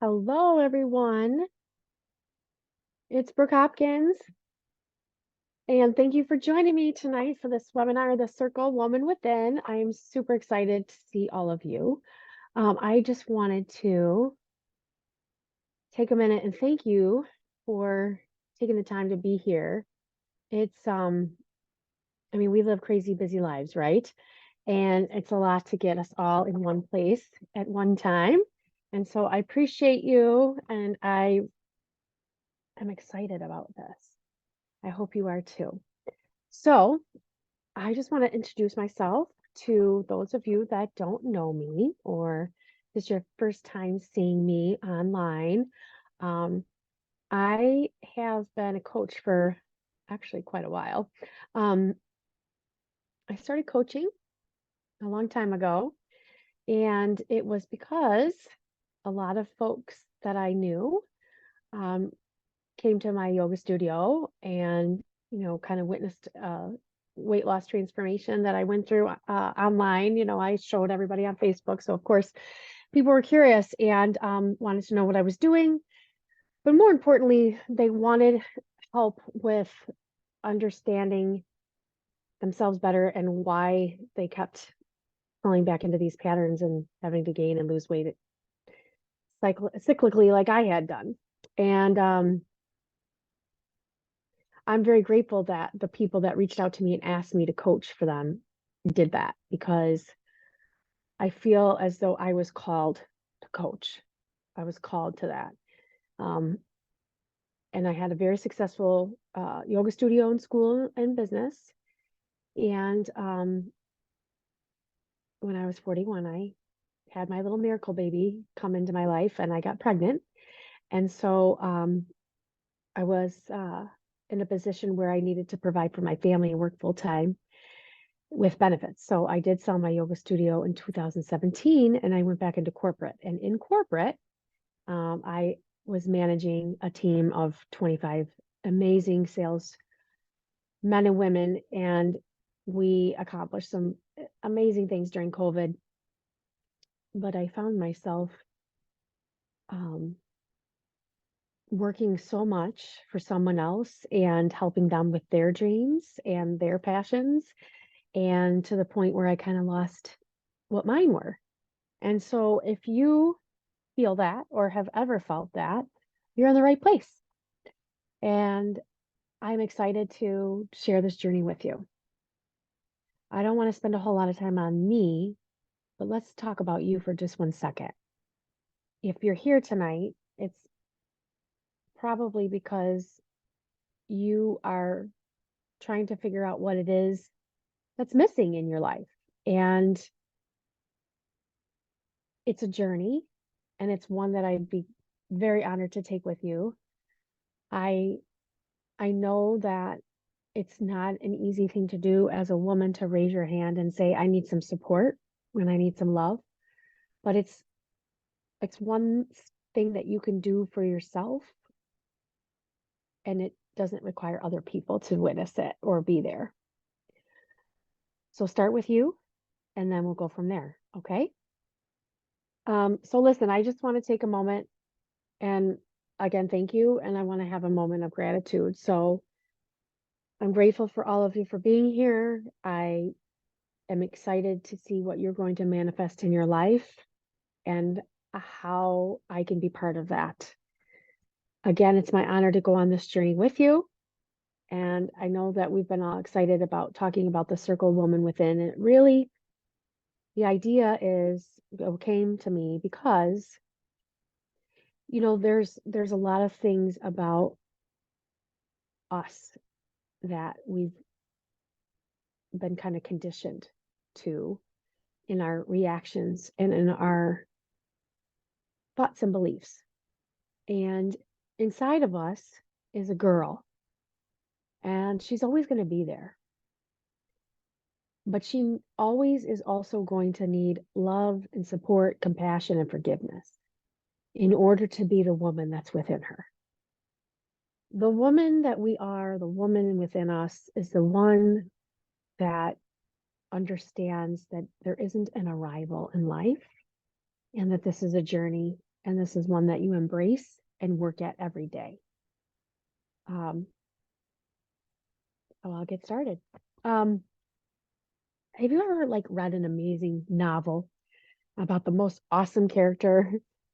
Hello, everyone. It's Brooke Hopkins, and thank you for joining me tonight for this webinar, The Circle Woman Within. I am super excited to see all of you. I just wanted to take a minute and thank you for taking the time to be here. We live crazy busy lives, right? And it's a lot to get us all in one place at one time. And so I appreciate you, and I am excited about this. I hope you are too. So I just want to introduce myself to those of you that don't know me, or this is your first time seeing me online. Um, I have been a coach for actually quite a while. Um, I started coaching a long time ago, and it was because a lot of folks that I knew um, came to my yoga studio and, kind of witnessed weight loss transformation that I went through online. I showed everybody on Facebook. So, of course, people were curious and wanted to know what I was doing. But more importantly, they wanted help with understanding themselves better and why they kept falling back into these patterns and having to gain and lose weight cyclically like I had done. And I'm very grateful that the people that reached out to me and asked me to coach for them did that, because I feel as though I was called to coach. I was called to that. Um, and I had a very successful yoga studio and school and business. And when I was 41, I had my little miracle baby come into my life and I got pregnant. And so I was in a position where I needed to provide for my family and work full time with benefits. So I did sell my yoga studio in 2017 and I went back into corporate. And in corporate, I was managing a team of 25 amazing sales men and women. And we accomplished some amazing things during COVID. But I found myself um, working so much for someone else and helping them with their dreams and their passions, and to the point where I kind of lost what mine were. And so if you feel that or have ever felt that, you're in the right place. And I'm excited to share this journey with you. I don't want to spend a whole lot of time on me, but let's talk about you for just 1 second. If you're here tonight, it's probably because you are trying to figure out what it is that's missing in your life. And it's a journey, and it's one that I'd be very honored to take with you. I know that it's not an easy thing to do as a woman, to raise your hand and say, I need some support and I need some love. But it's one thing that you can do for yourself, and it doesn't require other people to witness it or be there. So start with you, and then we'll go from there. Okay. So listen, I just want to take a moment and again, thank you. And I want to have a moment of gratitude. So I'm grateful for all of you for being here. I am excited to see what you're going to manifest in your life and how I can be part of that. Again, it's my honor to go on this journey with you. And I know that we've been all excited about talking about the circle woman within. And really, the idea came to me because, there's a lot of things about us that we've been kind of conditioned to in our reactions and in our thoughts and beliefs. And inside of us is a girl, and she's always going to be there. But she always is also going to need love and support, compassion, and forgiveness in order to be the woman that's within her. The woman that we are, the woman within us, is the one that understands that there isn't an arrival in life, and that this is a journey and this is one that you embrace and work at every day. Um, I'll get started. Um, have you ever like read an amazing novel about the most awesome character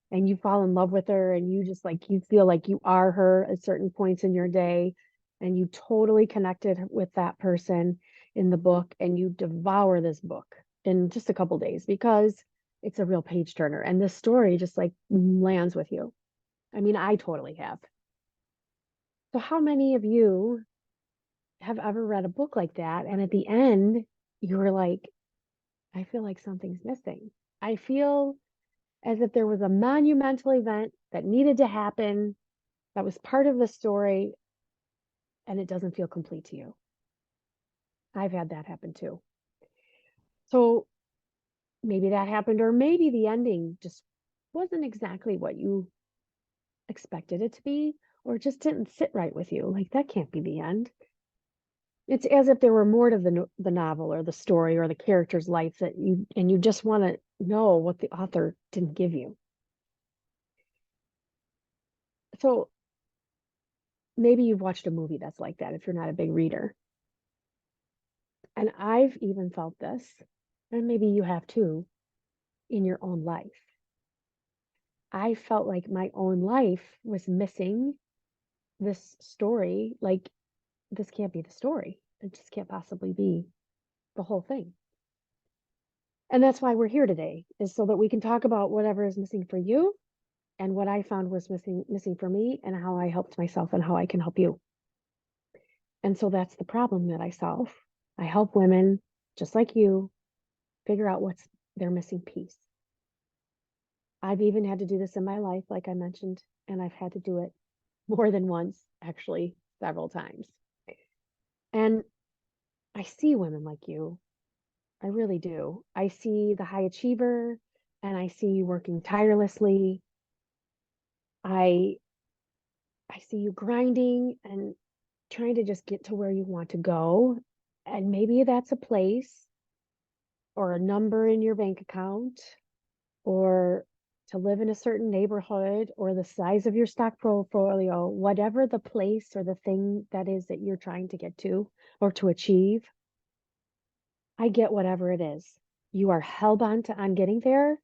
and you fall in love with her and you just like you feel like you are her at certain points in your day and you totally connected with that person in the book and you devour this book in just a couple days because it's a real page turner and this story just like lands with you. I mean, I totally have. So how many of you have ever read a book like that and at the end you were like, I feel like something's missing. I feel as if there was a monumental event that needed to happen that was part of the story and it doesn't feel complete to you. I've had that happen too. So maybe that happened, or maybe the ending just wasn't exactly what you expected it to be, or it just didn't sit right with you. Like that can't be the end. It's as if there were more to the novel or the story or the character's life that you just want to know what the author didn't give you. So maybe you've watched a movie that's like that if you're not a big reader. And I've even felt this, and maybe you have too, in your own life. I felt like my own life was missing this story. Like, this can't be the story. It just can't possibly be the whole thing. And that's why we're here today, is so that we can talk about whatever is missing for you and what I found was missing for me and how I helped myself and how I can help you. And so that's the problem that I solve. I help women just like you figure out what's their missing piece. I've even had to do this in my life, like I mentioned, and I've had to do it more than once, actually, several times. And I see women like you. I really do. I see the high achiever and I see you working tirelessly. I I see you grinding and trying to just get to where you want to go. And maybe that's a place or a number in your bank account or to live in a certain neighborhood or the size of your stock portfolio, whatever the place or the thing that is that you're trying to get to or to achieve, I get whatever it is. You are hellbent on getting there.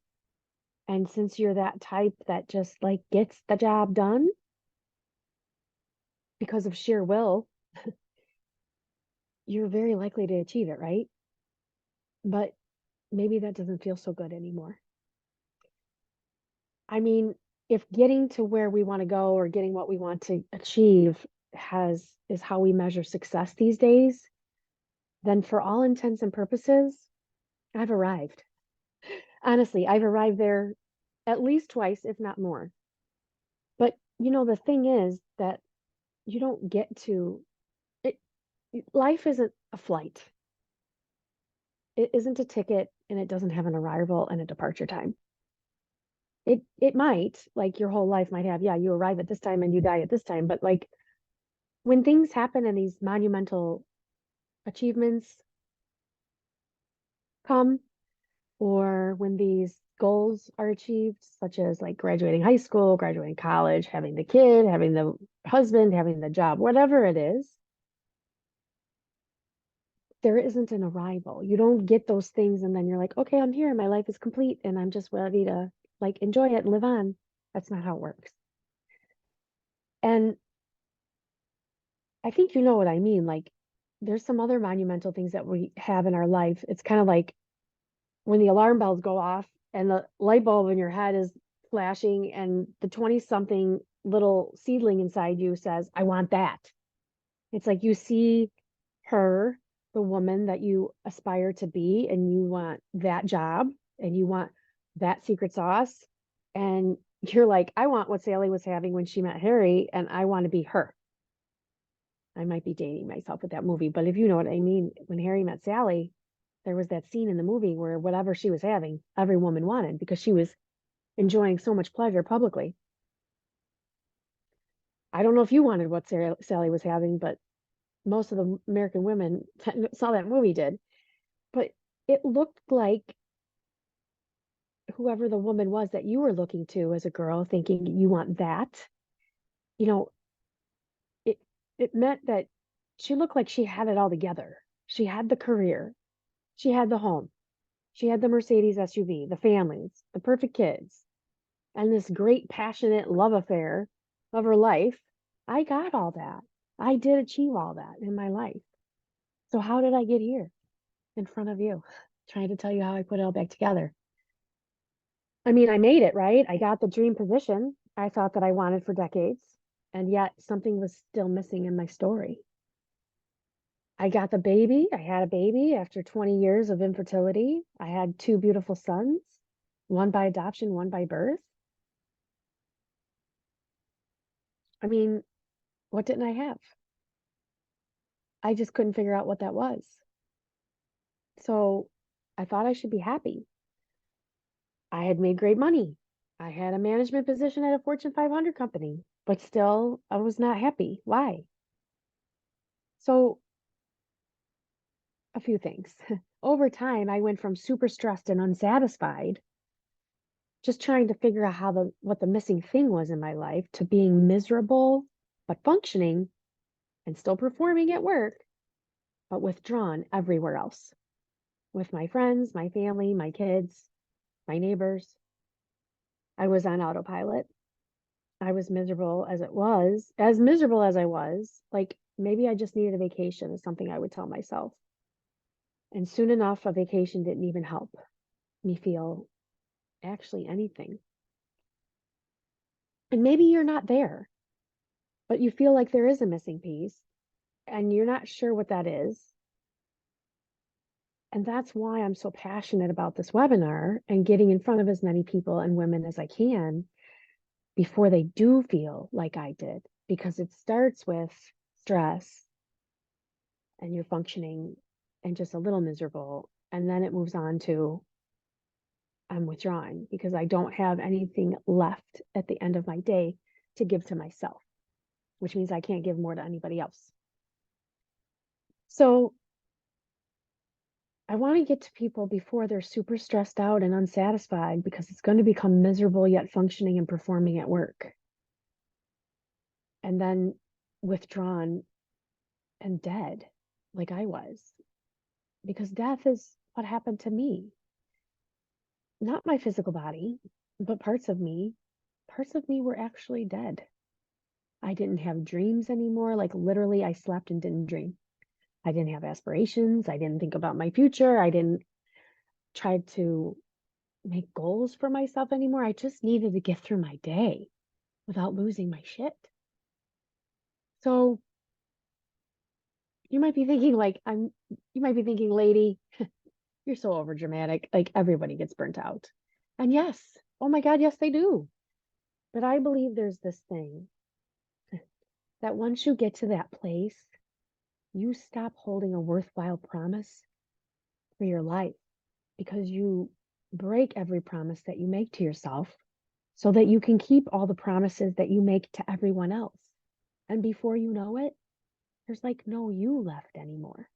And since you're that type that just like gets the job done because of sheer will, you're very likely to achieve it, right? But maybe that doesn't feel so good anymore. I mean, if getting to where we want to go or getting what we want to achieve is how we measure success these days, then for all intents and purposes, I've arrived. Honestly, I've arrived there at least twice, if not more. But the thing is that you don't get to it. Life isn't a flight. It isn't a ticket and it doesn't have an arrival and a departure time. It might, like your whole life might have, yeah, you arrive at this time and you die at this time, but like when things happen and these monumental achievements come, or when these goals are achieved, such as like graduating high school, graduating college, having the kid, having the husband, having the job, whatever it is, there isn't an arrival. You don't get those things and then you're like, okay, I'm here. My life is complete and I'm just ready to like enjoy it and live on. That's not how it works. And I think you know what I mean. Like, there's some other monumental things that we have in our life. It's kind of like when the alarm bells go off and the light bulb in your head is flashing, and the 20 something little seedling inside you says, I want that. It's like you see her, the woman that you aspire to be, and you want that job and you want that secret sauce. And you're like, I want what Sally was having when she met Harry, and I want to be her. I might be dating myself with that movie, but if you know what I mean, when Harry met Sally, there was that scene in the movie where whatever she was having, every woman wanted because she was enjoying so much pleasure publicly. I don't know if you wanted what Sally was having, but most of the American women that saw that movie did. But it looked like whoever the woman was that you were looking to as a girl, thinking you want that, you know, it it meant that she looked like she had it all together. She had the career, she had the home, she had the Mercedes SUV, the families, the perfect kids, and this great passionate love affair of her life. I got all that. I did achieve all that in my life. So how did I get here in front of you, trying to tell you how I put it all back together? I mean, I made it, right? I got the dream position I thought that I wanted for decades, and yet something was still missing in my story. I got the baby. I had a baby after 20 years of infertility. I had two beautiful sons, one by adoption, one by birth. I mean, what didn't I have? I just couldn't figure out what that was. So I thought I should be happy. I had made great money. I had a management position at a Fortune 500 company, but still I was not happy. Why? So a few things. Over time, I went from super stressed and unsatisfied, just trying to figure out what the missing thing was in my life, to being miserable but functioning and still performing at work, but withdrawn everywhere else, with my friends, my family, my kids, my neighbors. I was on autopilot. I was miserable as miserable as I was. Like maybe I just needed a vacation, is something I would tell myself. And soon enough, a vacation didn't even help me feel actually anything. And maybe you're not there, but you feel like there is a missing piece and you're not sure what that is. And that's why I'm so passionate about this webinar and getting in front of as many people and women as I can before they do feel like I did, because it starts with stress and you're functioning and just a little miserable. And then it moves on to I'm withdrawing because I don't have anything left at the end of my day to give to myself, which means I can't give more to anybody else. So I want to get to people before they're super stressed out and unsatisfied, because it's going to become miserable yet functioning and performing at work. And then withdrawn and dead, like I was, because death is what happened to me. Not my physical body, but parts of me. Parts of me were actually dead. I didn't have dreams anymore. Like literally, I slept and didn't dream. I didn't have aspirations. I didn't think about my future. I didn't try to make goals for myself anymore. I just needed to get through my day without losing my shit. So you might be thinking, lady, you're so over dramatic. Like everybody gets burnt out. And yes, oh my God, yes, they do. But I believe there's this thing that once you get to that place, you stop holding a worthwhile promise for your life, because you break every promise that you make to yourself so that you can keep all the promises that you make to everyone else. And before you know it, there's like no you left anymore.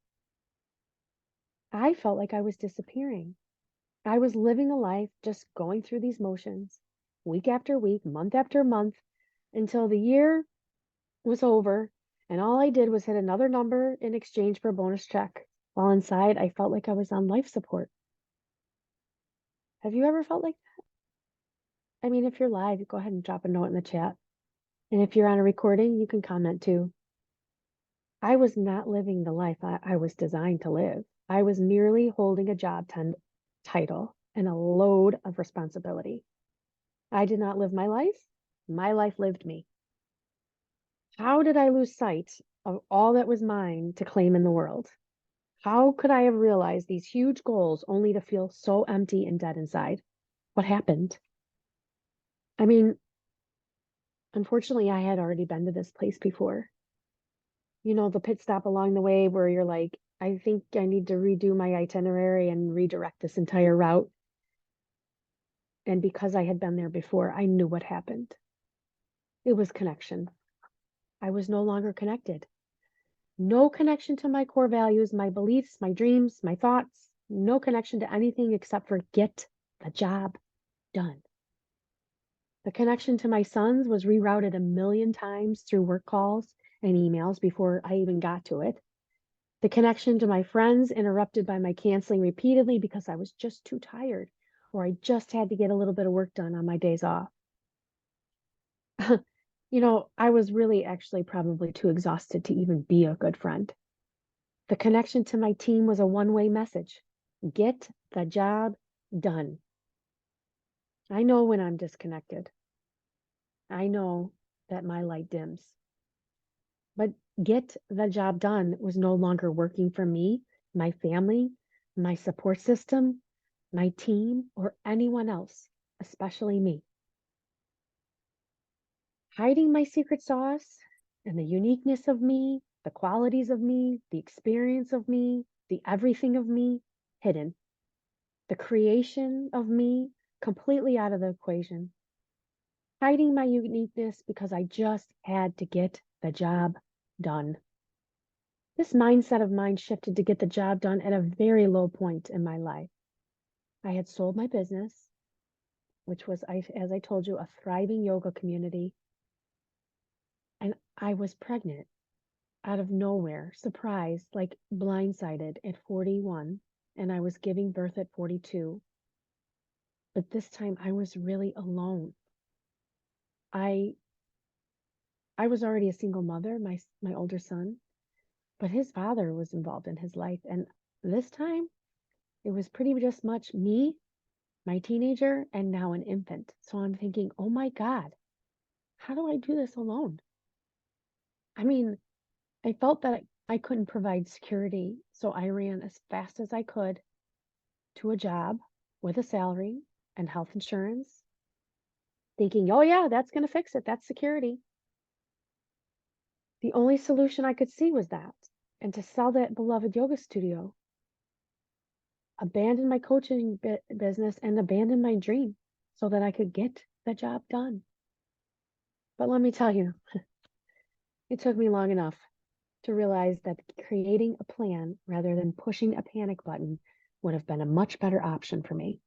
I felt like I was disappearing. I was living a life just going through these motions, week after week, month after month, until the year was over and all I did was hit another number in exchange for a bonus check, while inside I felt like I was on life support. Have you ever felt like that? I mean, if you're live, go ahead and drop a note in the chat. And if you're on a recording, you can comment too. I was not living the life I was designed to live. I was merely holding a job title and a load of responsibility. I did not live my life. My life lived me. How did I lose sight of all that was mine to claim in the world? How could I have realized these huge goals only to feel so empty and dead inside? What happened? I mean, unfortunately, I had already been to this place before. You know, the pit stop along the way where you're like, I think I need to redo my itinerary and redirect this entire route. And because I had been there before, I knew what happened. It was connection. I was no longer connected. No connection to my core values, my beliefs, my dreams, my thoughts. No connection to anything except for get the job done. The connection to my sons was rerouted a million times through work calls and emails before I even got to it. The connection to my friends interrupted by my canceling repeatedly because I was just too tired or I just had to get a little bit of work done on my days off. I was really actually probably too exhausted to even be a good friend. The connection to my team was a one-way message. Get the job done. I know when I'm disconnected. I know that my light dims. But get the job done was no longer working for me, my family, my support system, my team, or anyone else, especially me. Hiding my secret sauce and the uniqueness of me, the qualities of me, the experience of me, the everything of me, hidden. The creation of me, completely out of the equation. Hiding my uniqueness because I just had to get the job done. This mindset of mine shifted to get the job done at a very low point in my life. I had sold my business, which was, as I told you, a thriving yoga community. And I was pregnant out of nowhere, surprised, like blindsided at 41. And I was giving birth at 42. But this time I was really alone. I was already a single mother, my older son, but his father was involved in his life. And this time it was pretty just much me, my teenager, and now an infant. So I'm thinking, oh my God, how do I do this alone? I mean, I felt that I couldn't provide security. So I ran as fast as I could to a job with a salary and health insurance, thinking, oh yeah, that's going to fix it. That's security. The only solution I could see was that, and to sell that beloved yoga studio, abandon my coaching business and abandon my dream so that I could get the job done. But let me tell you, it took me long enough to realize that creating a plan rather than pushing a panic button would have been a much better option for me.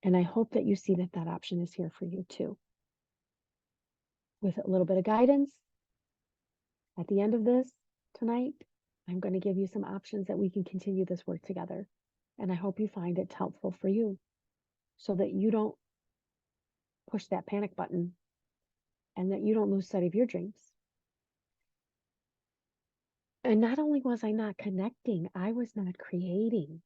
And I hope that you see that that option is here for you too. With a little bit of guidance, at the end of this tonight, I'm going to give you some options that we can continue this work together. And I hope you find it helpful for you so that you don't push that panic button and that you don't lose sight of your dreams. And not only was I not connecting, I was not creating.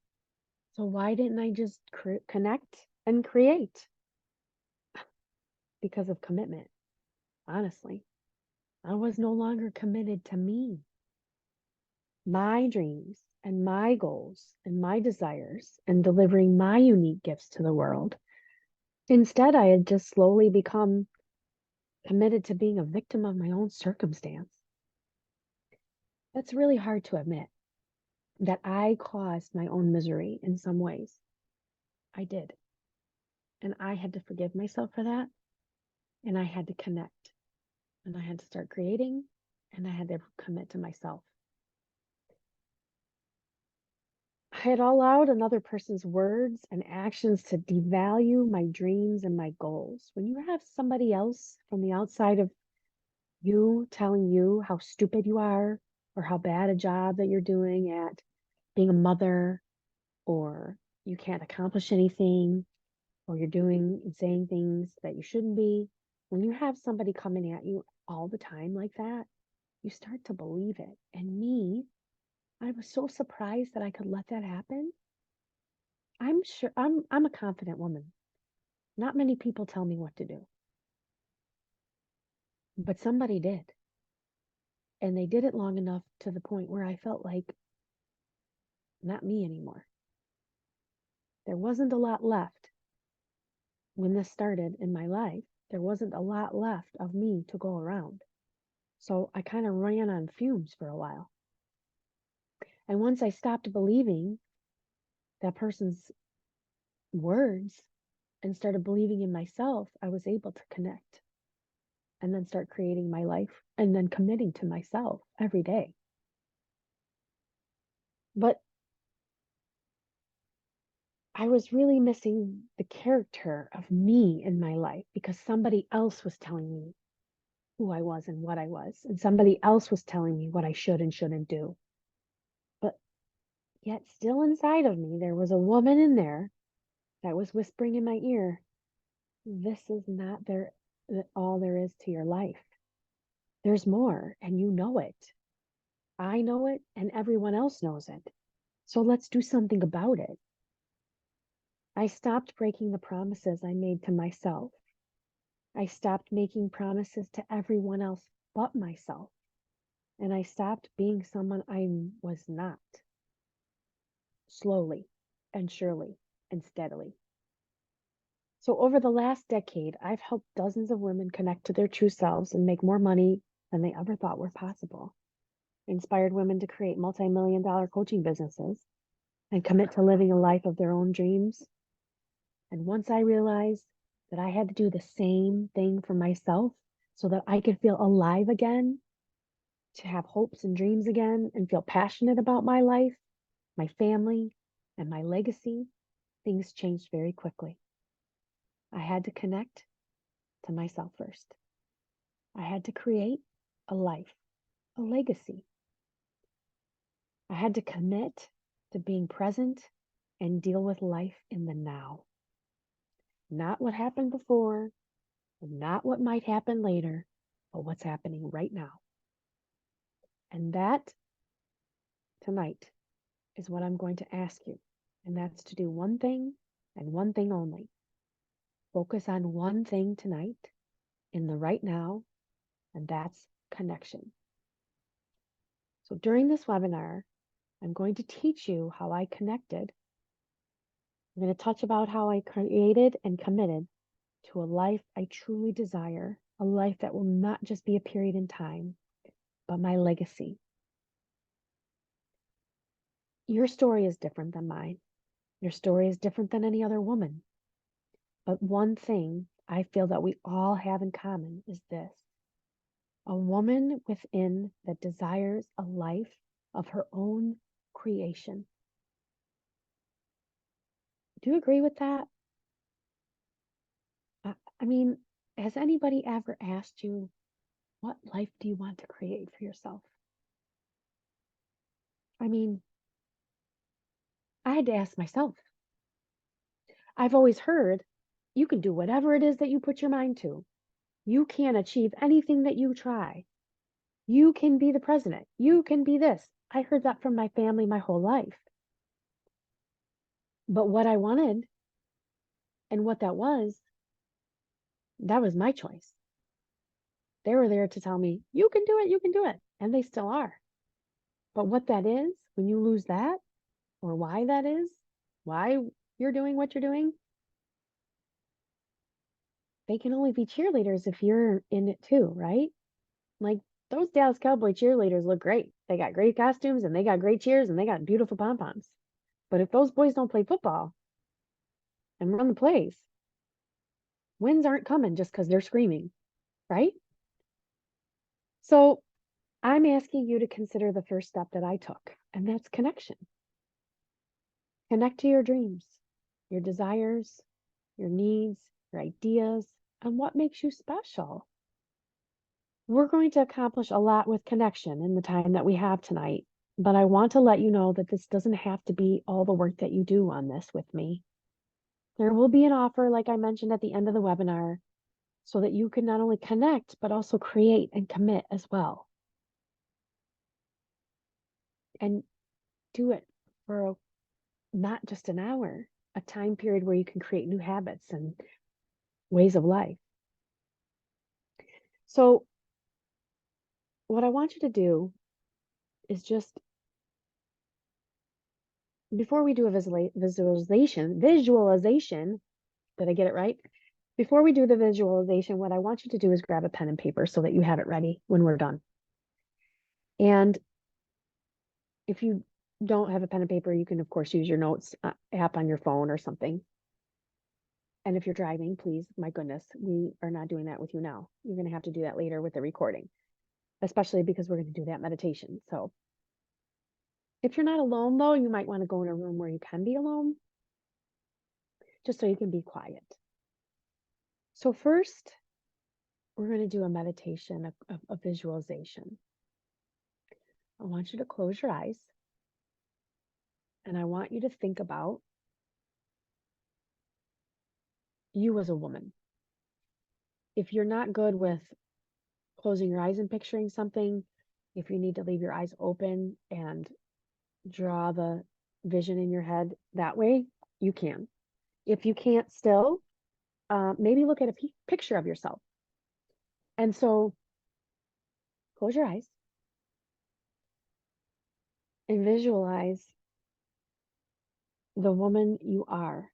So why didn't I just connect and create? Because of commitment. Honestly, I was no longer committed to me, my dreams and my goals and my desires and delivering my unique gifts to the world. Instead, I had just slowly become committed to being a victim of my own circumstance. That's really hard to admit that I caused my own misery in some ways. I did. And I had to forgive myself for that. And I had to connect. And I had to start creating. And I had to commit to myself. I had allowed another person's words and actions to devalue my dreams and my goals. When you have somebody else from the outside of you telling you how stupid you are or how bad a job that you're doing at being a mother, or you can't accomplish anything, or you're doing and saying things that you shouldn't be, when you have somebody coming at you all the time like that, you start to believe it. And me, I was so surprised that I could let that happen. I'm sure I'm a confident woman. Not many people tell me what to do. But somebody did. And they did it long enough to the point where I felt like not me anymore. There wasn't a lot left when this started in my life. There wasn't a lot left of me to go around. So I kind of ran on fumes for a while. And once I stopped believing that person's words and started believing in myself, I was able to connect and then start creating my life and then committing to myself every day. But I was really missing the character of me in my life because somebody else was telling me who I was and what I was, and somebody else was telling me what I should and shouldn't do. But yet, still inside of me, there was a woman in there that was whispering in my ear, this is not all there is to your life. There's more, and you know it. I know it, and everyone else knows it. So let's do something about it. I stopped breaking the promises I made to myself. I stopped making promises to everyone else but myself. And I stopped being someone I was not. Slowly and surely and steadily. So over the last decade, I've helped dozens of women connect to their true selves and make more money than they ever thought were possible. Inspired women to create multi-million-dollar coaching businesses and commit to living a life of their own dreams. And once I realized that I had to do the same thing for myself so that I could feel alive again, to have hopes and dreams again, and feel passionate about my life, my family, and my legacy, things changed very quickly. I had to connect to myself first. I had to create a life, a legacy. I had to commit to being present and deal with life in the now. Not what happened before, not what might happen later, but what's happening right now. And that tonight is what I'm going to ask you. And that's to do one thing and one thing only. Focus on one thing tonight in the right now, and that's connection. So during this webinar, I'm going to teach you how I connected. I'm going to touch about how I created and committed to a life I truly desire, a life that will not just be a period in time, but my legacy. Your story is different than mine. Your story is different than any other woman. But one thing I feel that we all have in common is this: a woman within that desires a life of her own creation. Do you agree with that? I mean, has anybody ever asked you, what life do you want to create for yourself? I mean, I had to ask myself. I've always heard you can do whatever it is that you put your mind to. You can achieve anything that you try. You can be the president. You can be this. I heard that from my family my whole life. But what I wanted and what that was my choice. They were there to tell me, you can do it, you can do it. And they still are. But what that is, when you lose that, or why that is, why you're doing what you're doing, they can only be cheerleaders if you're in it too, right? Like those Dallas Cowboy cheerleaders look great. They got great costumes and they got great cheers and they got beautiful pom-poms. But if those boys don't play football and run the plays, wins aren't coming just because they're screaming, right? So I'm asking you to consider the first step that I took, and that's connection. Connect to your dreams, your desires, your needs, your ideas, and what makes you special. We're going to accomplish a lot with connection in the time that we have tonight, but I want to let you know that this doesn't have to be all the work that you do on this with me. There will be an offer, like I mentioned at the end of the webinar, so that you can not only connect, but also create and commit as well. And do it for not just an hour, a time period where you can create new habits and ways of life. So what I want you to do is just, before we do a visualization, did I get it right? Before we do the visualization, what I want you to do is grab a pen and paper so that you have it ready when we're done. And if you don't have a pen and paper, you can, of course, use your notes app on your phone or something. And if you're driving, please, my goodness, we are not doing that with you now. You're going to have to do that later with the recording, especially because we're going to do that meditation. So if you're not alone, though, you might want to go in a room where you can be alone. just so you can be quiet. So first, we're going to do a meditation, a visualization. I want you to close your eyes, and I want you to think about you as a woman. If you're not good with closing your eyes and picturing something, if you need to leave your eyes open and draw the vision in your head that way, you can. If you can't still, maybe look at a picture of yourself. And so close your eyes and visualize the woman you are.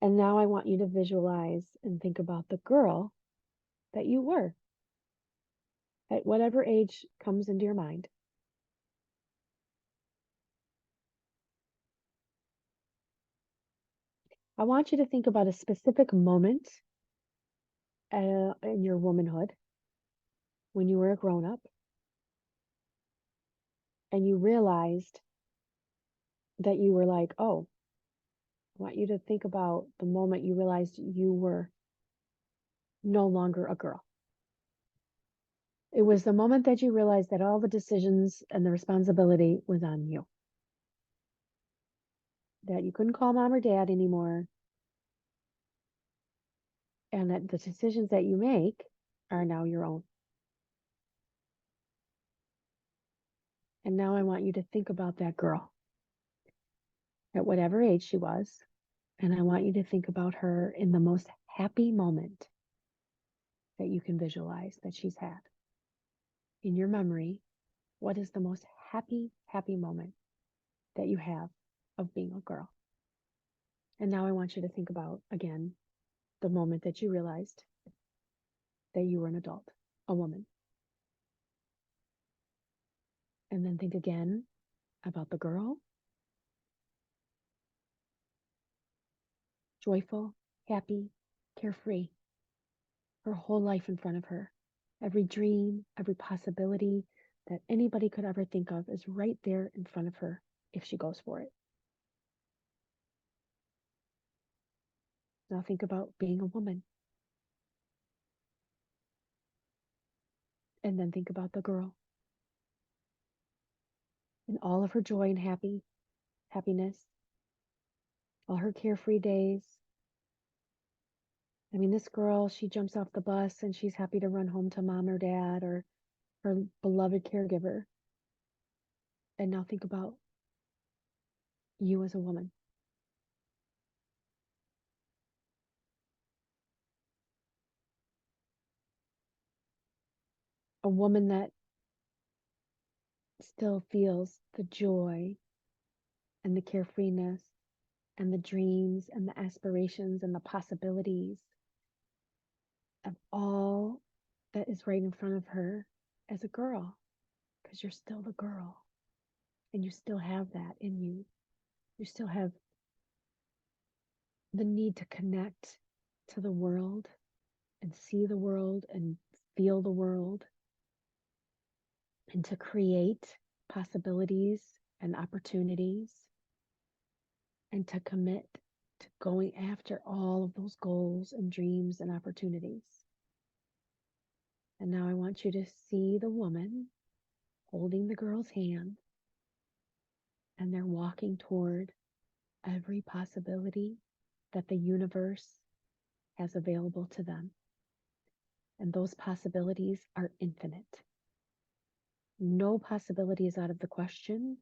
And now I want you to visualize and think about the girl that you were at whatever age comes into your mind. I want you to think about a specific moment in your womanhood when you were a grown up and you realized that you were like, oh, I want you to think about the moment you realized you were no longer a girl. It was the moment that you realized that all the decisions and the responsibility was on you. That you couldn't call mom or dad anymore. And that the decisions that you make are now your own. And now I want you to think about that girl at whatever age she was. And I want you to think about her in the most happy moment that you can visualize that she's had. In your memory, what is the most happy moment that you have of being a girl? And now I want you to think about, again, the moment that you realized that you were an adult, a woman. And then think again about the girl, joyful, happy, carefree, her whole life in front of her. Every dream, every possibility that anybody could ever think of is right there in front of her if she goes for it. Now think about being a woman. And then think about the girl and all of her joy and happiness, all her carefree days. I mean, this girl, she jumps off the bus and she's happy to run home to mom or dad or her beloved caregiver. And now think about you as a woman. A woman that still feels the joy and the carefreeness and the dreams and the aspirations and the possibilities of all that is right in front of her as a girl, because you're still the girl and you still have that in you. You still have the need to connect to the world and see the world and feel the world and to create possibilities and opportunities and to commit to going after all of those goals and dreams and opportunities. And now I want you to see the woman holding the girl's hand, and they're walking toward every possibility that the universe has available to them. And those possibilities are infinite. No possibility is out of the question.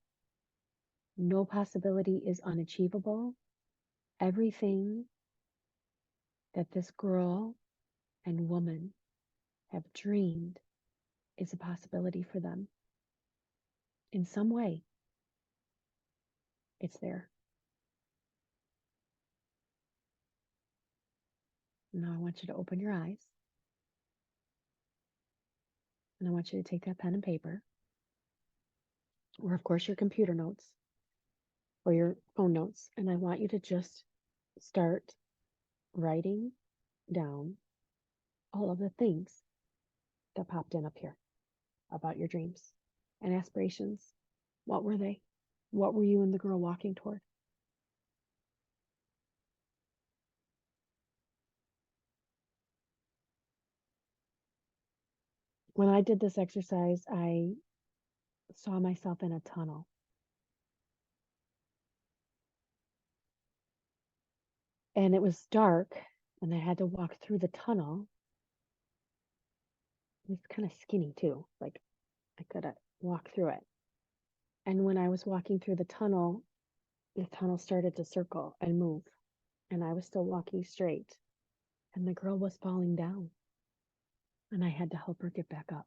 No possibility is unachievable. Everything that this girl and woman have dreamed is a possibility for them. In some way, it's there. Now I want you to open your eyes. And I want you to take that pen and paper, or of course your computer notes, or your phone notes. And I want you to just start writing down all of the things that popped in up here about your dreams. and aspirations. What were they? What were you and the girl walking toward? When I did this exercise, I saw myself in a tunnel. And it was dark, and I had to walk through the tunnel. It was kind of skinny too, like I could walk through it. And when I was walking through the tunnel started to circle and move, and I was still walking straight, and the girl was falling down, and I had to help her get back up.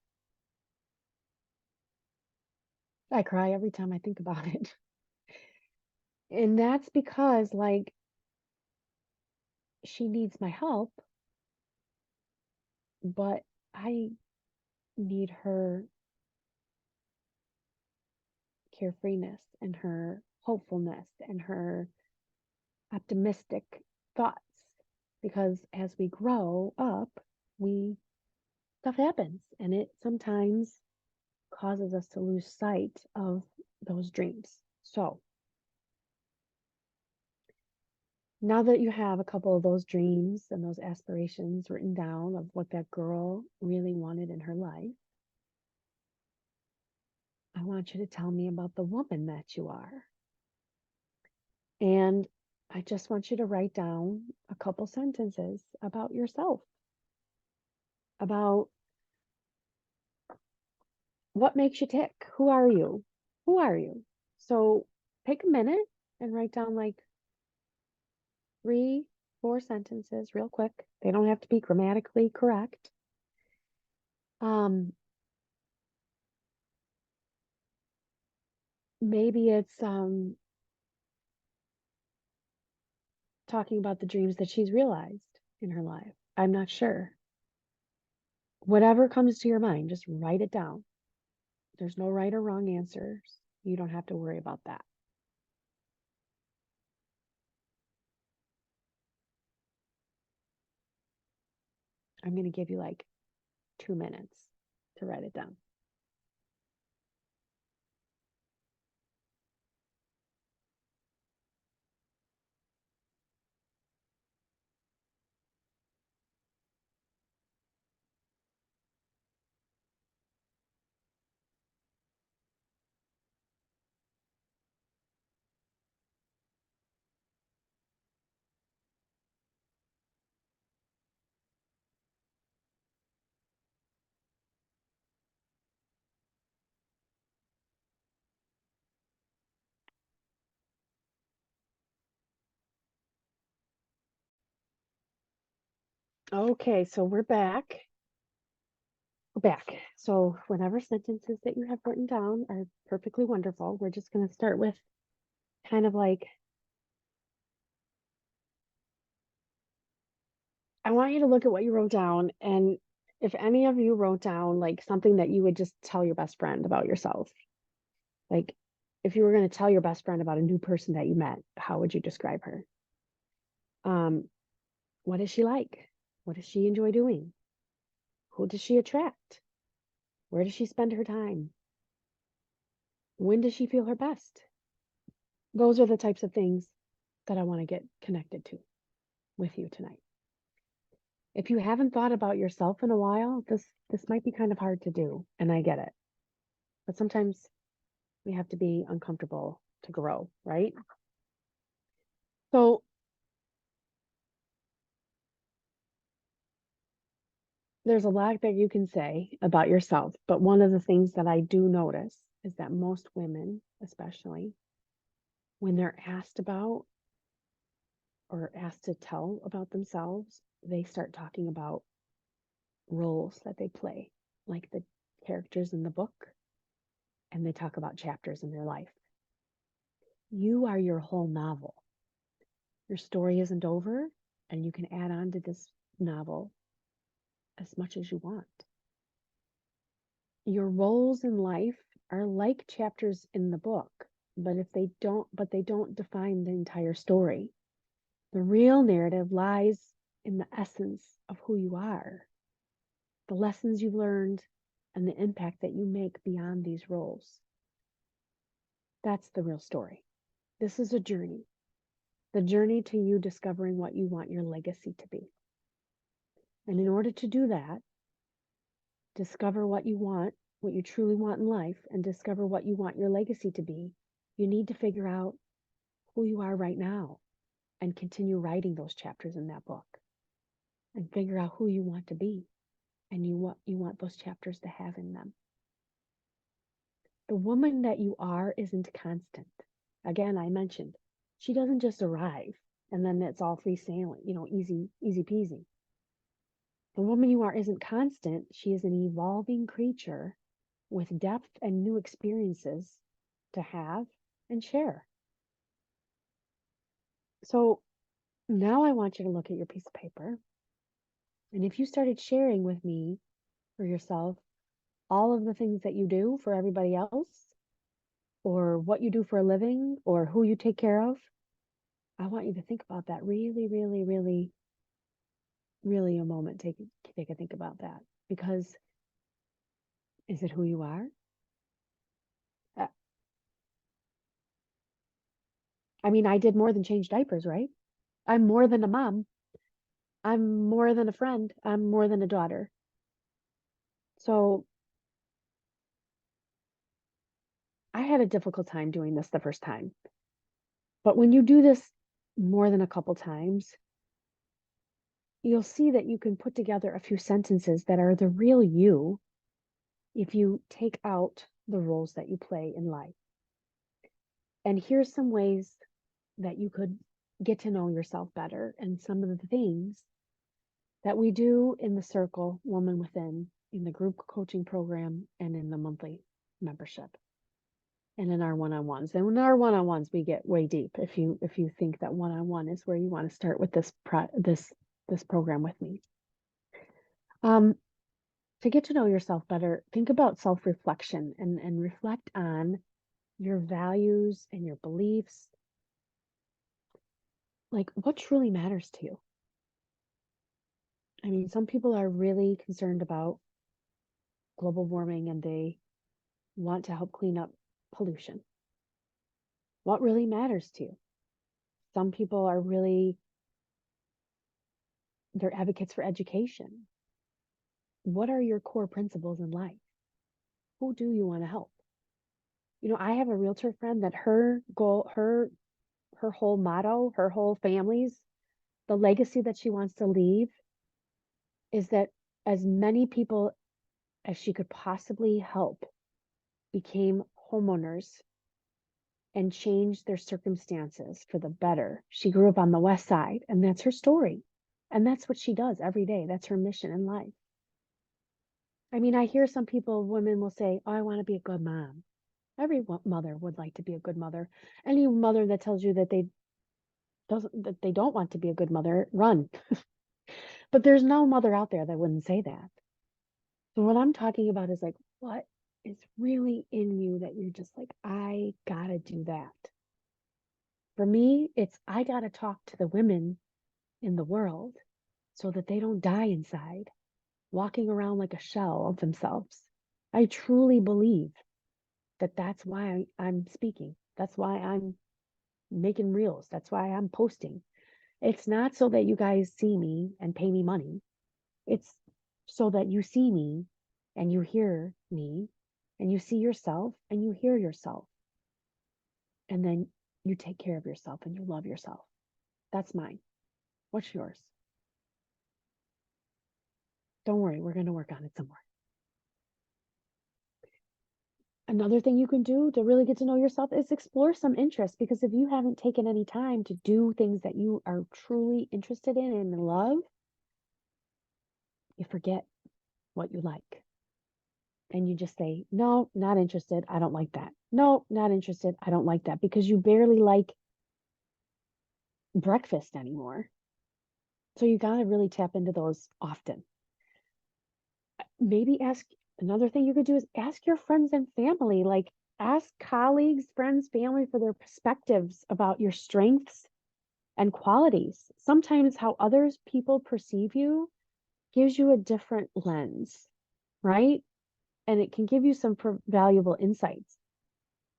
I cry every time I think about it. And that's because, like, she needs my help, but I need her carefreeness and her hopefulness and her optimistic thoughts. Because as we grow up, we stuff happens, and it sometimes causes us to lose sight of those dreams. So now that you have a couple of those dreams and those aspirations written down of what that girl really wanted in her life, I want you to tell me about the woman that you are. And I just want you to write down a couple sentences about yourself, about what makes you tick. Who are you? Who are you? So take a minute and write down like 3, 4 sentences real quick. They don't have to be grammatically correct. Maybe it's talking about the dreams that she's realized in her life. I'm not sure. Whatever comes to your mind, just write it down. There's no right or wrong answers. You don't have to worry about that. I'm going to give you like 2 minutes to write it down. Okay, so we're back. We're back. So whatever sentences that you have written down are perfectly wonderful. We're just going to start with kind of like, I want you to look at what you wrote down, and if any of you wrote down like something that you would just tell your best friend about yourself, like if you were going to tell your best friend about a new person that you met, how would you describe her? What is she like? What does she enjoy doing? Who does she attract? Where does she spend her time? When does she feel her best? Those are the types of things that I want to get connected to with you tonight. If you haven't thought about yourself in a while, this might be kind of hard to do, and I get it. But sometimes we have to be uncomfortable to grow, right? So there's a lot that you can say about yourself, but one of the things that I do notice is that most women, especially when they're asked about or asked to tell about themselves, they start talking about roles that they play, like the characters in the book, and they talk about chapters in their life. You are your whole novel. Your story isn't over, and you can add on to this novel as much as you want. Your roles in life are like chapters in the book, but they don't define the entire story. The real narrative lies in the essence of who you are, the lessons you've learned, and the impact that you make beyond these roles. That's the real story. This is a journey, the journey to you discovering what you want your legacy to be. And in order to do that, discover what you want, what you truly want in life, and discover what you want your legacy to be, you need to figure out who you are right now and continue writing those chapters in that book and figure out who you want to be and what you want those chapters to have in them. The woman that you are isn't constant. Again, I mentioned she doesn't just arrive and then it's all free sailing, easy peasy. The woman you are isn't constant. She is an evolving creature with depth and new experiences to have and share. So now I want you to look at your piece of paper. And if you started sharing with me for yourself all of the things that you do for everybody else, or what you do for a living, or who you take care of, I want you to think about that really, really, really, really a moment. Take a think about that, because is it who you are? I mean, I did more than change diapers, right? I'm more than a mom. I'm more than a friend. I'm more than a daughter. So I had a difficult time doing this the first time. But when you do this more than a couple times, you'll see that you can put together a few sentences that are the real you if you take out the roles that you play in life. And here's some ways that you could get to know yourself better and some of the things that we do in the circle Woman Within, in the group coaching program, and in the monthly membership, and in our one-on-ones. And in our one-on-ones, we get way deep. If you think that one-on-one is where you want to start with this program with me. To get to know yourself better, think about self-reflection and reflect on your values and your beliefs. Like, what truly matters to you? I mean, some people are really concerned about global warming and they want to help clean up pollution. What really matters to you? Some people are they're advocates for education. What are your core principles in life? Who do you want to help? I have a realtor friend that her goal, her whole motto, her whole family's, the legacy that she wants to leave is that as many people as she could possibly help became homeowners and changed their circumstances for the better. She grew up on the West Side, and that's her story. And that's what she does every day. That's her mission in life. I mean, I hear some women will say, oh, I want to be a good mom. Every mother would like to be a good mother. Any mother that tells you that they don't want to be a good mother, run. But there's no mother out there that wouldn't say that. So what I'm talking about is like, what is really in you that you're just like, I gotta do that. For me, it's I gotta talk to the women in the world so that they don't die inside, walking around like a shell of themselves. I truly believe that that's why I'm speaking. That's why I'm making reels. That's why I'm posting. It's not so that you guys see me and pay me money. It's so that you see me and you hear me and you see yourself and you hear yourself. And then you take care of yourself and you love yourself. That's mine. What's yours? Don't worry, we're going to work on it some more. Another thing you can do to really get to know yourself is explore some interests, because if you haven't taken any time to do things that you are truly interested in and love, you forget what you like. And you just say, no, not interested. I don't like that. No, not interested. I don't like that, because you barely like breakfast anymore. So you got to really tap into those often. Maybe another thing you could do is ask your friends and family, like ask colleagues, friends, family for their perspectives about your strengths and qualities. Sometimes how others people perceive you gives you a different lens, right? and it can give you some valuable insights.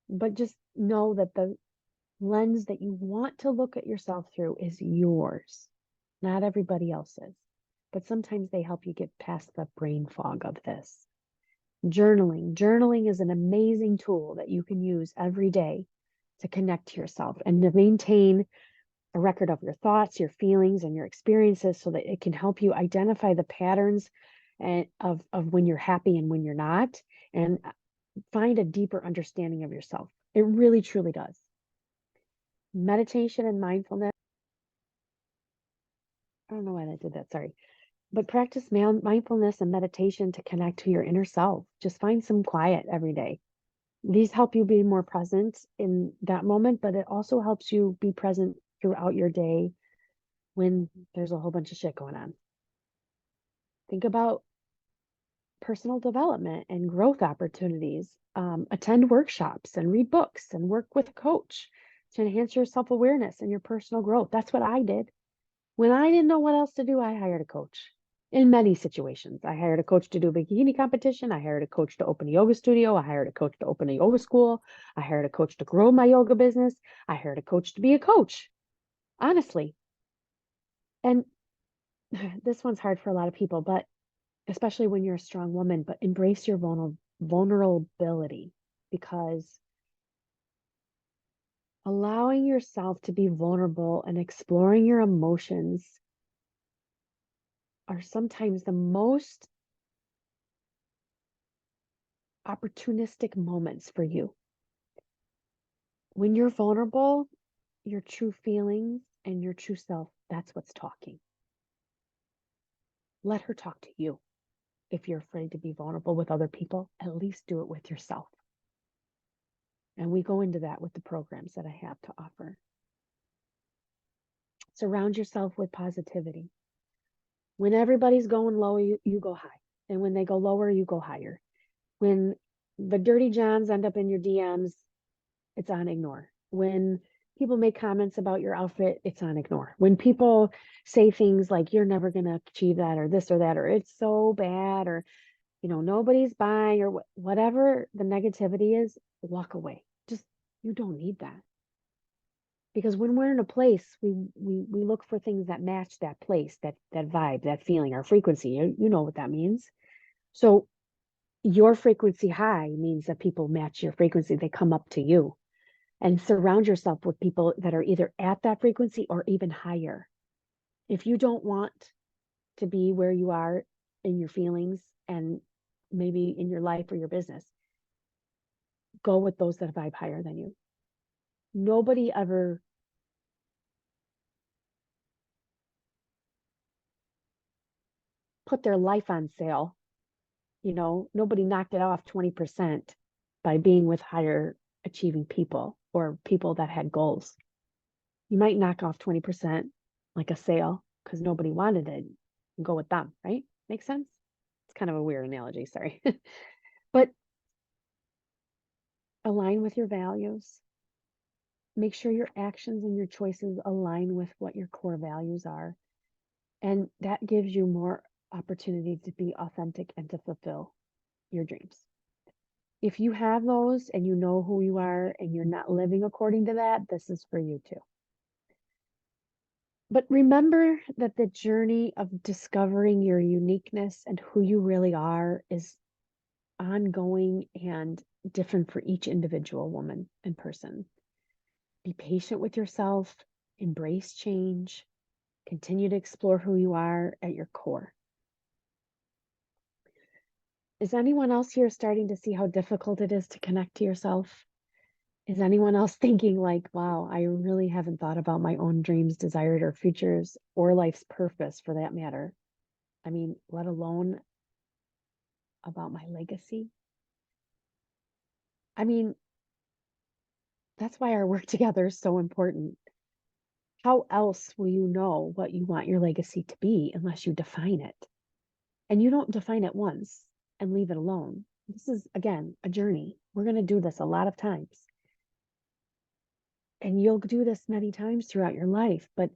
But just know that the lens that you want to look at yourself through is yours, not everybody else's. But sometimes they help you get past the brain fog of this. Journaling is an amazing tool that you can use every day to connect to yourself and to maintain a record of your thoughts, your feelings, and your experiences so that it can help you identify the patterns and of when you're happy and when you're not, and find a deeper understanding of yourself. It really truly does. Meditation and mindfulness. I don't know why I did that, sorry. But practice mindfulness and meditation to connect to your inner self. Just find some quiet every day. These help you be more present in that moment, but it also helps you be present throughout your day when there's a whole bunch of shit going on. Think about personal development and growth opportunities. Attend workshops and read books and work with a coach to enhance your self-awareness and your personal growth. That's what I did. When I didn't know what else to do, I hired a coach. In many situations, I hired a coach to do a bikini competition. I hired a coach to open a yoga studio. I hired a coach to open a yoga school. I hired a coach to grow my yoga business. I hired a coach to be a coach, honestly. And this one's hard for a lot of people, but especially when you're a strong woman, but embrace your vulnerability, because allowing yourself to be vulnerable and exploring your emotions are sometimes the most opportunistic moments for you. When you're vulnerable, your true feelings and your true self, that's what's talking. Let her talk to you. If you're afraid to be vulnerable with other people, at least do it with yourself. And we go into that with the programs that I have to offer. Surround yourself with positivity. When everybody's going low, you go high. And when they go lower, you go higher. When the dirty Johns end up in your DMs, it's on ignore. When people make comments about your outfit, it's on ignore. When people say things like, you're never going to achieve that, or this or that, or it's so bad, or, nobody's buying, or whatever the negativity is, walk away. Just, you don't need that. Because when we're in a place, we look for things that match that place, that vibe, that feeling, our frequency. You know what that means. So your frequency high means that people match your frequency. They come up to you. And surround yourself with people that are either at that frequency or even higher. If you don't want to be where you are in your feelings and maybe in your life or your business, go with those that vibe higher than you. Nobody ever put their life on sale. Nobody knocked it off 20% by being with higher achieving people or people that had goals. You might knock off 20% like a sale because nobody wanted it and go with them, right? Make sense? It's kind of a weird analogy, sorry. But align with your values. Make sure your actions and your choices align with what your core values are. And that gives you more opportunity to be authentic and to fulfill your dreams. If you have those and you know who you are and you're not living according to that, this is for you too. But remember that the journey of discovering your uniqueness and who you really are is ongoing and different for each individual woman and person. Be patient with yourself, embrace change, continue to explore who you are at your core. Is anyone else here starting to see how difficult it is to connect to yourself? Is anyone else thinking like, wow, I really haven't thought about my own dreams, desires, or futures, or life's purpose for that matter? I mean, let alone about my legacy. I mean, that's why our work together is so important. How else will you know what you want your legacy to be unless you define it? And you don't define it once and leave it alone. This is, again, a journey. We're going to do this a lot of times. And you'll do this many times throughout your life. But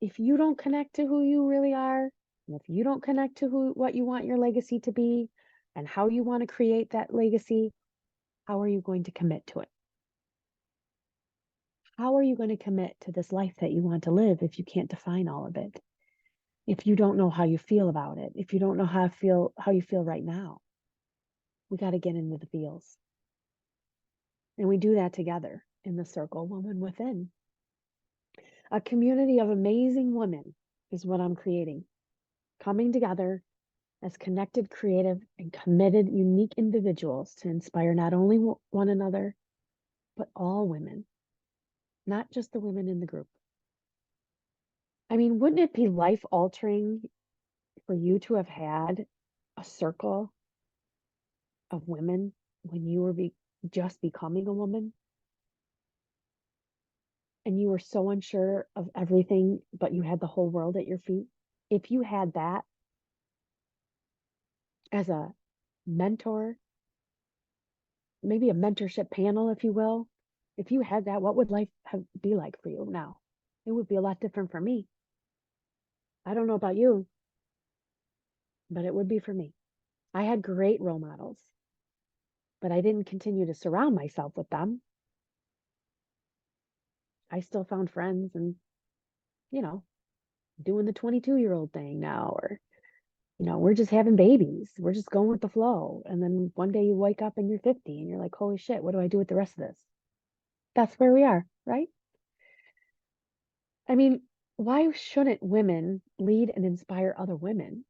if you don't connect to who you really are, And if you don't connect to what you want your legacy to be and how you want to create that legacy, how are you going to commit to it? How are you going to commit to this life that you want to live if you can't define all of it? If you don't know how you feel about it, if you don't know how you feel right now, we got to get into the feels. And we do that together in the circle, Woman Within. A community of amazing women is what I'm creating, coming together as connected, creative, and committed, unique individuals to inspire not only one another, but all women, not just the women in the group. I mean, wouldn't it be life altering for you to have had a circle of women when you were just becoming a woman? And you were so unsure of everything, but you had the whole world at your feet. If you had that as a mentor, maybe a mentorship panel, if you will, if you had that, what would life be like for you now? It would be a lot different for me. I don't know about you, but it would be for me. I had great role models, but I didn't continue to surround myself with them. I still found friends and, you know, doing the 22-year-old thing now, or, we're just having babies. We're just going with the flow. And then one day you wake up and you're 50 and you're like, holy shit, what do I do with the rest of this? That's where we are, right? I mean, why shouldn't women lead and inspire other women?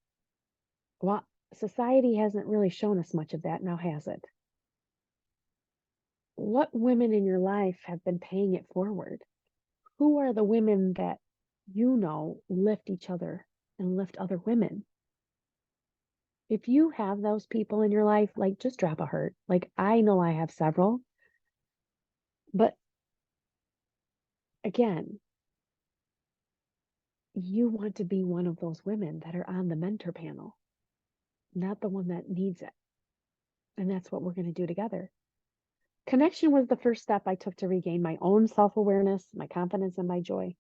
Well, society hasn't really shown us much of that now, has it? What women in your life have been paying it forward? Who are the women that lift each other and lift other women? If you have those people in your life, like, just drop a heart. Like, I know I have several, but again, you want to be one of those women that are on the mentor panel, not the one that needs it. And that's what we're going to do together. Connection was the first step I took to regain my own self-awareness, my confidence, and my joy.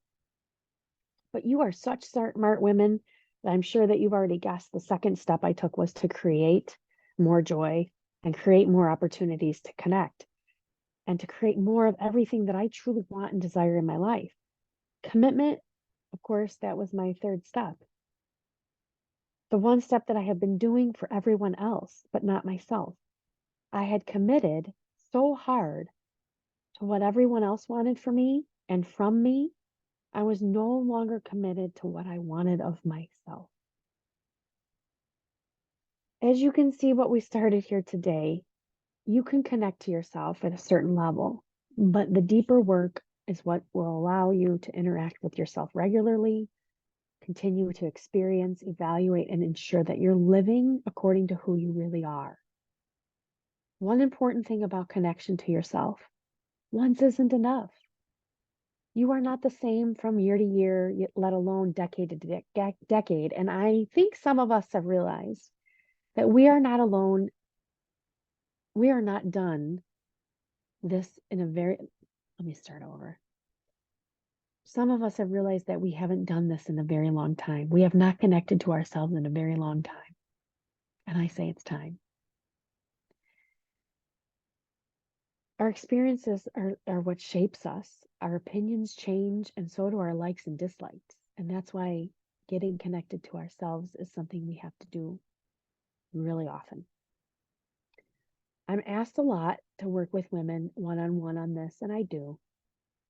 But you are such smart women that I'm sure that you've already guessed the second step I took was to create more joy and create more opportunities to connect and to create more of everything that I truly want and desire in my life. Commitment, of course, that was my third step. The one step that I have been doing for everyone else, but not myself. I had committed so hard to what everyone else wanted for me and from me, I was no longer committed to what I wanted of myself. As you can see what we started here today, you can connect to yourself at a certain level, but the deeper work is what will allow you to interact with yourself regularly, continue to experience, evaluate, and ensure that you're living according to who you really are. One important thing about connection to yourself, once isn't enough. You are not the same from year to year, let alone decade to decade. And I think some of us have realized that we are not alone. We are not done this in a very, let me start over. Some of us have realized that we haven't done this in a very long time. We have not connected to ourselves in a very long time. And I say it's time. Our experiences are what shapes us. Our opinions change, and so do our likes and dislikes. And that's why getting connected to ourselves is something we have to do really often. I'm asked a lot to work with women one-on-one on this, and I do.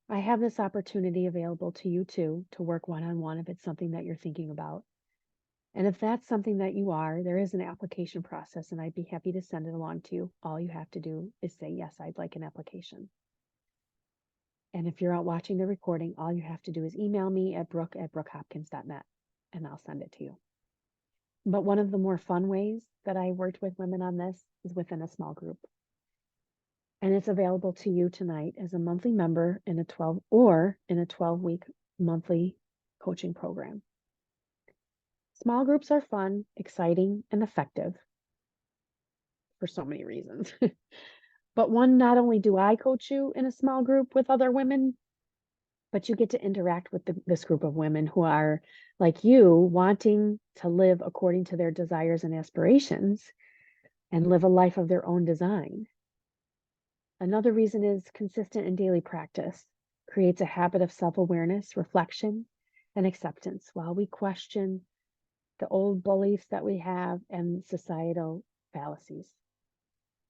I have this opportunity available to you too, to work one-on-one if it's something that you're thinking about. And if that's something that you are, there is an application process, and I'd be happy to send it along to you. All you have to do is say, yes, I'd like an application. And if you're out watching the recording, all you have to do is email me at brooke@brookehopkins.net, and I'll send it to you. But one of the more fun ways that I worked with women on this is within a small group. And it's available to you tonight as a monthly member in a 12-week monthly coaching program. Small groups are fun, exciting, and effective for so many reasons. But one, not only do I coach you in a small group with other women, but you get to interact with this group of women who are like you, wanting to live according to their desires and aspirations and live a life of their own design. Another reason is consistent and daily practice creates a habit of self-awareness, reflection, and acceptance while we question the old beliefs that we have and societal fallacies.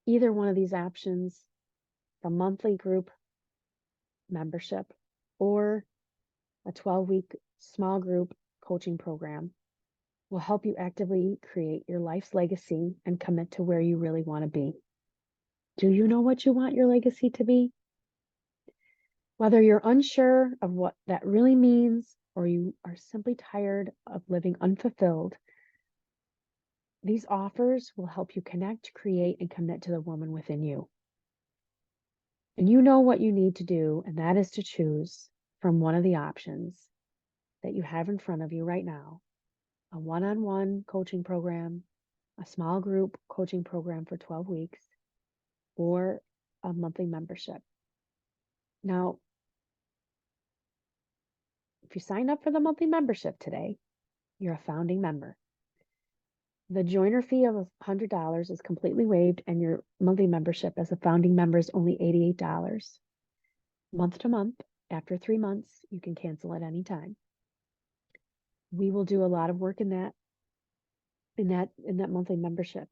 Either one of these options, the monthly group membership or a 12-week small group coaching program, will help you actively create your life's legacy and commit to where you really want to be. Do you know what you want your legacy to be? Whether you're unsure of what that really means or you are simply tired of living unfulfilled, these offers will help you connect, create, and commit to the woman within you. And you know what you need to do, and that is to choose from one of the options that you have in front of you right now: a one-on-one coaching program, a small group coaching program for 12 weeks, or a monthly membership. Now, if you sign up for the monthly membership today, you're a founding member. The joiner fee of $100 is completely waived, and your monthly membership as a founding member is only $88. Month to month, after 3 months, you can cancel at any time. We will do a lot of work in that monthly membership.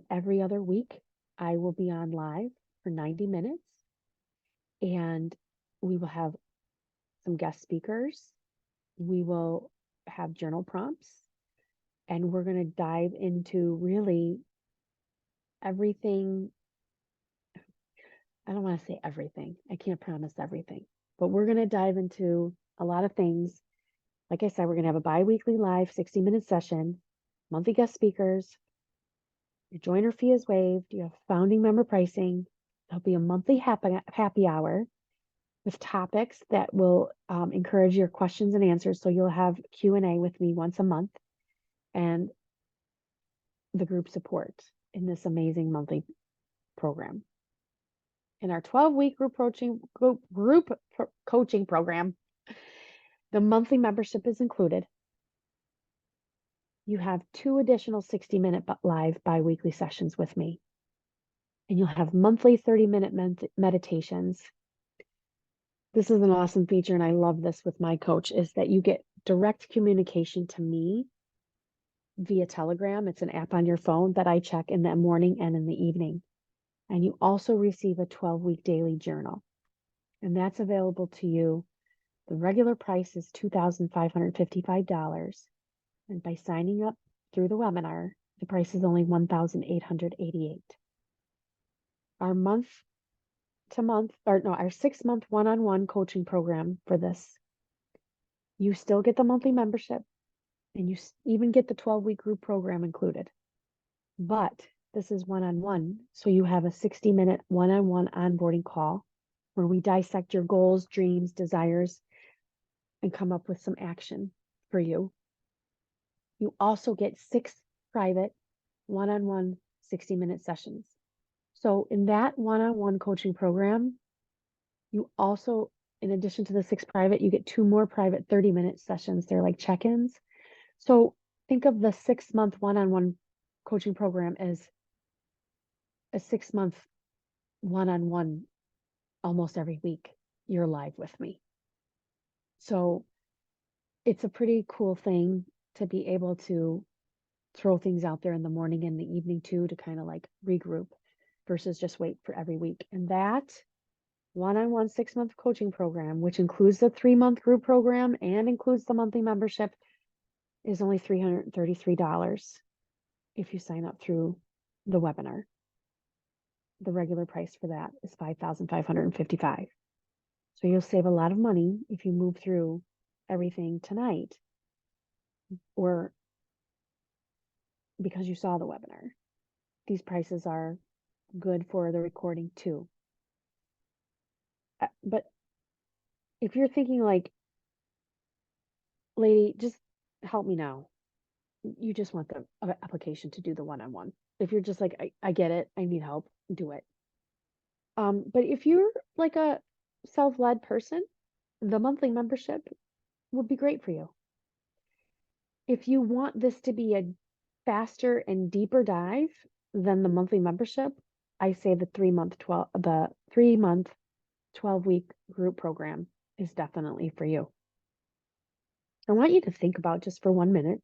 Every other week, I will be on live for 90 minutes, and we will have some guest speakers. We will have journal prompts, and we're going to dive into really everything. I don't want to say everything. I can't promise everything, but we're going to dive into a lot of things. Like I said, we're going to have a bi-weekly live 60-minute session, monthly guest speakers. Your joiner fee is waived. You have founding member pricing. There'll be a monthly happy hour with topics that will encourage your questions and answers. So you'll have Q&A with me once a month, and the group support in this amazing monthly program. In our 12-week group coaching program, the monthly membership is included. You have 2 additional 60-minute live bi-weekly sessions with me, and you'll have monthly 30-minute meditations. This is an awesome feature, and I love this with my coach, is that you get direct communication to me via Telegram. It's an app on your phone that I check in the morning and in the evening. And you also receive a 12-week daily journal, and that's available to you. The regular price is $2,555. And by signing up through the webinar, the price is only $1,888. Our our 6-month one-on-one coaching program for this, you still get the monthly membership, and you even get the 12-week group program included. But this is one-on-one, so you have a 60-minute one-on-one onboarding call where we dissect your goals, dreams, desires, and come up with some action for you. You also get 6 private one-on-one 60-minute sessions. So in that one-on-one coaching program, you also, in addition to the 6 private, you get 2 more private 30-minute sessions. They're like check-ins. So think of the 6-month one-on-one coaching program as a 6-month one-on-one almost every week. You're live with me. So it's a pretty cool thing to be able to throw things out there in the morning and the evening too, to kind of like regroup versus just wait for every week. And that one-on-one 6-month coaching program, which includes the 3-month group program and includes the monthly membership, is only $333 if you sign up through the webinar. The regular price for that is $5,555. So you'll save a lot of money if you move through everything tonight, or because you saw the webinar. These prices are good for the recording too. But if you're thinking like, lady, just help me now. You just want the application to do the one-on-one. If you're just like, I get it, I need help, do it. But if you're like a self-led person the monthly membership would be great for you. If you want this to be a faster and deeper dive than the monthly membership, I say the 3-month 12-week group program is definitely for you. I want you to think about just for 1 minute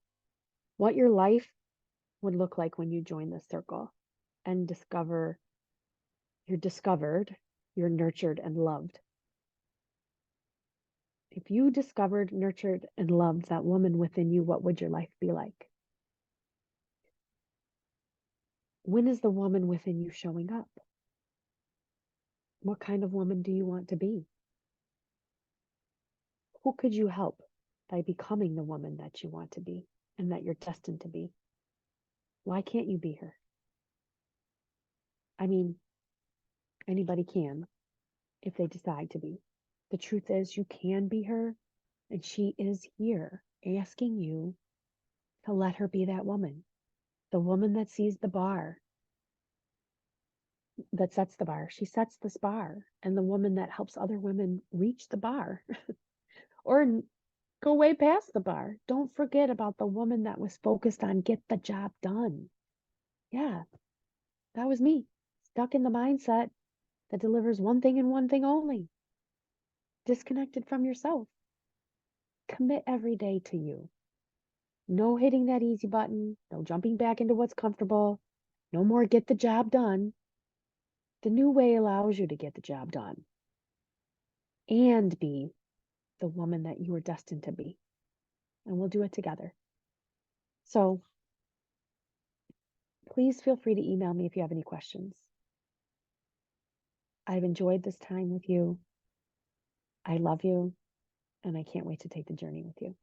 what your life would look like when you join this circle and you're discovered, you're nurtured and loved. If you discovered, nurtured, and loved that woman within you, what would your life be like? When is the woman within you showing up? What kind of woman do you want to be? Who could you help by becoming the woman that you want to be and that you're destined to be? Why can't you be her? I mean, anybody can if they decide to be. The truth is, you can be her, and she is here asking you to let her be that woman, the woman that sees the bar, that sets the bar. She sets this bar, and the woman that helps other women reach the bar or go way past the bar. Don't forget about the woman that was focused on get the job done. Yeah, that was me, stuck in the mindset that delivers one thing and one thing only, disconnected from yourself. Commit every day to you. No hitting that easy button, no jumping back into what's comfortable, no more get the job done. The new way allows you to get the job done and be the woman that you are destined to be. And we'll do it together. So please feel free to email me if you have any questions. I've enjoyed this time with you. I love you, and I can't wait to take the journey with you.